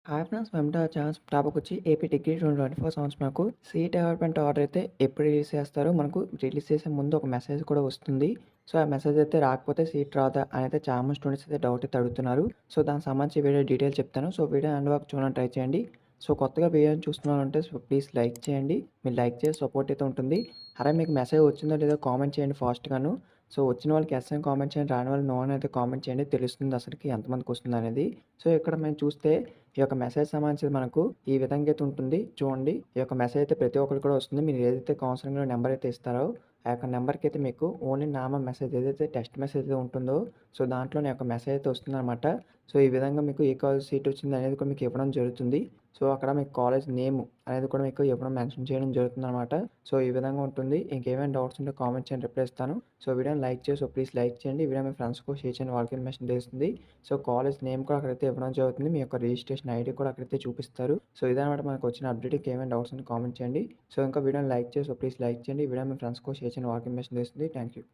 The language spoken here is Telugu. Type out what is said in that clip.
Hi friends! Welcome to our channel. Topic వచ్చి ఏపీ డిగ్రీ 2024 సంవత్సరంకు సీట్ అలాట్‌మెంట్ ఆర్డర్ అయితే ఎప్పుడు రిలీజ్ చేస్తారో మనకు రిలీజ్ చేసే ముందు ఒక మెసేజ్ కూడా వస్తుంది. సో, ఆ మెసేజ్ అయితే రాకపోతే సీట్ రాదా అనైతే చాలా మంది స్టూడెంట్స్ అయితే డౌట్ అయితే అడుగుతున్నారు. సో, దానికి సంబంధించి వీడియో డీటెయిల్ చెప్తాను. సో, వీడియో ఎండ్ వరకు చూడడానికి ట్రై చేయండి. సో, కొత్తగా వీడియోని చూస్తున్నారంటే ప్లీజ్ లైక్ చేయండి. మీరు లైక్ చేసి సపోర్ట్ అయితే ఉంటుంది. అరే! మీకు మెసేజ్ వచ్చిందో లేదో కామెంట్ చేయండి ఫాస్ట్‌గాను. సో, వచ్చిన వాళ్ళకి యెస్ అని కామెంట్ చేయండి. రాని వాళ్ళు నో అని అయితే కామెంట్ చేయండి. తెలుస్తుంది అసలకి ఎంతమందికి వస్తుందనేది. సో, ఇక్కడ మేము చూస్తే ఈ యొక్క మెసేజ్ సంబంధించి మనకు ఈ విధంగా అయితే ఉంటుంది. చూడండి. ఈ యొక్క మెసేజ్ అయితే ప్రతి ఒక్కరికి కూడా వస్తుంది. మీరు ఏదైతే కౌన్సెలింగ్‌లో నంబర్ అయితే ఇస్తారో, ఆ యొక్క నంబర్‌కి అయితే మీకు ఓన్లీ నార్మల్ మెసేజ్ ఏదైతే టెక్స్ట్ మెసేజ్ అయితే ఉంటుందో, సో, దాంట్లో నా యొక్క మెసేజ్ అయితే వస్తుందనమాట. సో, ఈ విధంగా మీకు ఏ కాలేజ్ సీట్ వచ్చిందనేది కూడా మీకు ఇవ్వడం జరుగుతుంది. సో, అక్కడ మీకు కాలేజ్ నేమ్ అనేది కూడా మీకు ఇవ్వడం మెన్షన్ చేయడం జరుగుతుందనమాట. సో, ఈ విధంగా ఉంటుంది. ఇంకేమైనా డౌట్స్ ఉంటే కామెంట్ చేయండి. రిప్లై ఇస్తాను. సో, వీడియోని లైక్ చేసి ప్లీజ్ లైక్ చేయండి. ఈ వీడియో మీ ఫ్రెండ్స్‌కి షేర్ చేయండి. వాళ్ళకి ఇన్ఫర్మేషన్ తెలుస్తుంది. సో, కాలేజ్ నేమ్ కూడా అక్కడైతే ఇవ్వడం జరుగుతుంది. మీ యొక్క రిజిస్ట్రేషన్ ఐడీ కూడా అక్కడైతే చూపిస్తారు. సో, ఇదనమాట మనకొచ్చిన అప్డేట్. ఇంకేమైనా డౌట్స్ ఉంటే కామెంట్ చేయండి. సో, ఇంకా వీడియోని లైక్ చేసి ప్లీజ్ లైక్ చేయండి. ఈ వీడియో మీ ఫ్రెండ్స్‌కి షేర్ చేయండి. వాళ్ళకి ఇన్ఫర్మేషన్ తెలుస్తుంది. Thank you.